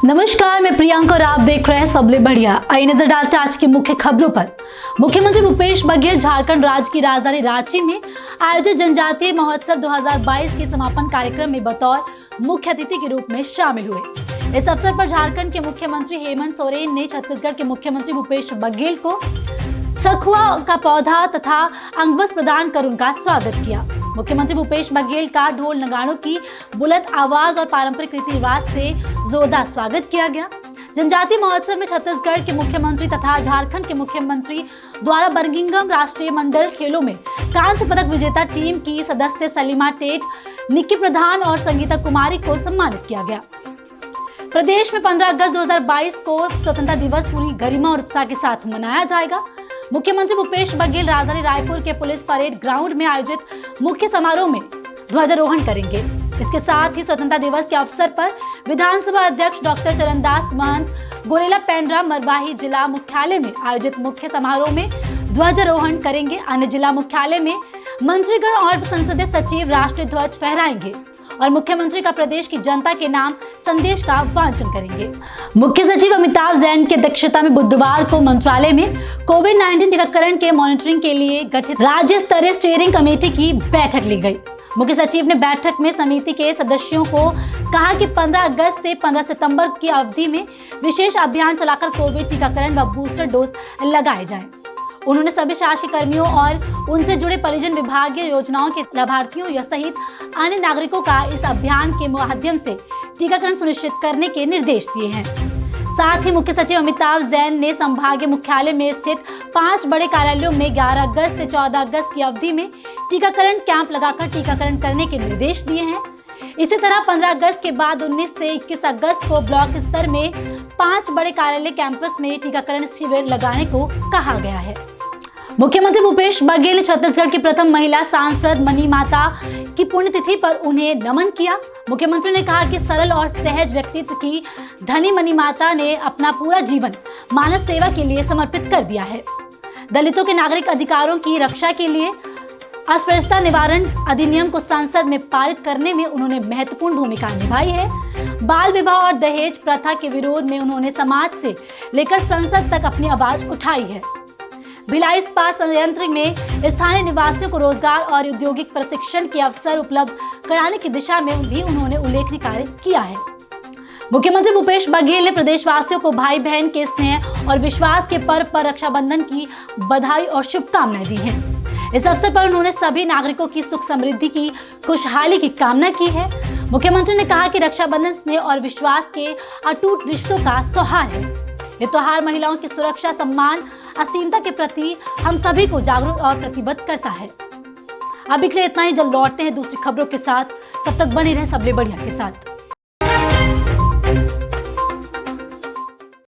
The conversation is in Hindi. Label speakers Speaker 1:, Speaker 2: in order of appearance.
Speaker 1: नमस्कार, मैं प्रियंका और आप देख रहे हैं सबले बढ़िया। आइए नजर डालते हैं आज की मुख्य खबरों पर। मुख्यमंत्री भूपेश बघेल झारखंड राज्य की राजधानी रांची में आयोजित जनजातीय महोत्सव 2022 के समापन कार्यक्रम में बतौर मुख्य अतिथि के रूप में शामिल हुए। इस अवसर पर झारखंड के मुख्यमंत्री हेमंत सोरेन ने छत्तीसगढ़ के मुख्यमंत्री भूपेश बघेल को सखुआ का पौधा तथा अंगवस्त्र प्रदान कर उनका स्वागत किया। मुख्यमंत्री भूपेश बघेल का ढोल नगाड़ों की बुलंद आवाज और पारंपरिक रीति रिवाज से जोरदार स्वागत किया गया। जनजातीय महोत्सव में छत्तीसगढ़ के मुख्यमंत्री तथा झारखंड के मुख्यमंत्री द्वारा बर्मिंघम राष्ट्रीय मंडल खेलों में कांस्य पदक विजेता टीम की सदस्य सलीमा टेट, निक्की प्रधान और संगीता कुमारी को सम्मानित किया गया। प्रदेश में 15 अगस्त 2022 को स्वतंत्रता दिवस पूरी गरिमा और उत्साह के साथ मनाया जाएगा। मुख्यमंत्री भूपेश बघेल राजधानी रायपुर के पुलिस परेड ग्राउंड में आयोजित मुख्य समारोह में ध्वजारोहण करेंगे। इसके साथ ही स्वतंत्रता दिवस के अवसर पर विधानसभा अध्यक्ष डॉक्टर चरणदास महंत गोरेला पेंड्रा मरवाही जिला मुख्यालय में आयोजित मुख्य समारोह में ध्वजारोहण करेंगे। अन्य जिला मुख्यालय में मंत्रीगण और संसदीय सचिव राष्ट्रीय ध्वज फहराएंगे और मुख्यमंत्री का प्रदेश की जनता के नाम संदेश का वाचन करेंगे। मुख्य सचिव अमिताभ जैन की अध्यक्षता में बुधवार को मंत्रालय में कोविड-19 टीकाकरण के मॉनिटरिंग के लिए गठित राज्य स्तरीय स्टीयरिंग कमेटी की बैठक ली गई। मुख्य सचिव ने बैठक में समिति के सदस्यों को कहा कि 15 अगस्त से 15 सितंबर की अवधि में विशेष अभियान चलाकर कोविड टीकाकरण व बूस्टर डोज लगाए जाएं। उन्होंने सभी शासकीय कर्मियों और उनसे जुड़े परिजन विभागीय योजनाओं के लाभार्थियों सहित अन्य नागरिकों का इस अभियान के माध्यम से टीकाकरण सुनिश्चित करने के निर्देश दिए हैं। साथ ही मुख्य सचिव अमिताभ जैन ने संभागीय मुख्यालय में स्थित 5 बड़े कार्यालयों में 11 अगस्त से 14 अगस्त की अवधि में टीकाकरण कैंप लगाकर टीकाकरण करने के निर्देश दिए हैं। इसी तरह 15 अगस्त के बाद 19 से 21 अगस्त को ब्लॉक स्तर में 5 बड़े कार्यालय कैंपस में टीकाकरण शिविर लगाने को कहा गया है। मुख्यमंत्री भूपेश बघेल ने छत्तीसगढ़ की प्रथम महिला सांसद मनी माता की पुण्यतिथि पर उन्हें नमन किया। मुख्यमंत्री ने कहा कि सरल और सहज व्यक्तित्व की धनी मनी माता ने अपना पूरा जीवन मानव सेवा के लिए समर्पित कर दिया है। दलितों के नागरिक अधिकारों की रक्षा के लिए अस्पृश्यता निवारण अधिनियम को संसद में पारित करने में उन्होंने महत्वपूर्ण भूमिका निभाई है। बाल विवाह और दहेज प्रथा के विरोध में उन्होंने समाज से लेकर संसद तक अपनी आवाज उठाई है। भिलाई इस्पात संयंत्र में स्थानीय निवासियों को रोजगार और औद्योगिक प्रशिक्षण के अवसर उपलब्ध कराने की दिशा में भी उन्होंने उल्लेखनीय कार्य किया है। मुख्यमंत्री भूपेश बघेल ने प्रदेशवासियों को भाई बहन के स्नेह और विश्वास के पर्व पर रक्षाबंधन की बधाई और शुभकामनाएं दी हैं। इस अवसर पर उन्होंने सभी नागरिकों की सुख समृद्धि की खुशहाली की कामना की है। मुख्यमंत्री ने कहा कि रक्षाबंधन स्नेह और विश्वास के अटूट रिश्तों का त्योहार है। ये त्योहार महिलाओं की सुरक्षा, सम्मान, असीमता के प्रति हम सभी को जागरूक और प्रतिबद्ध करता है। अभी के लिए इतना ही। जल्द लौटते हैं दूसरी खबरों के साथ। तब तक बने रहें सबले बढ़िया के साथ।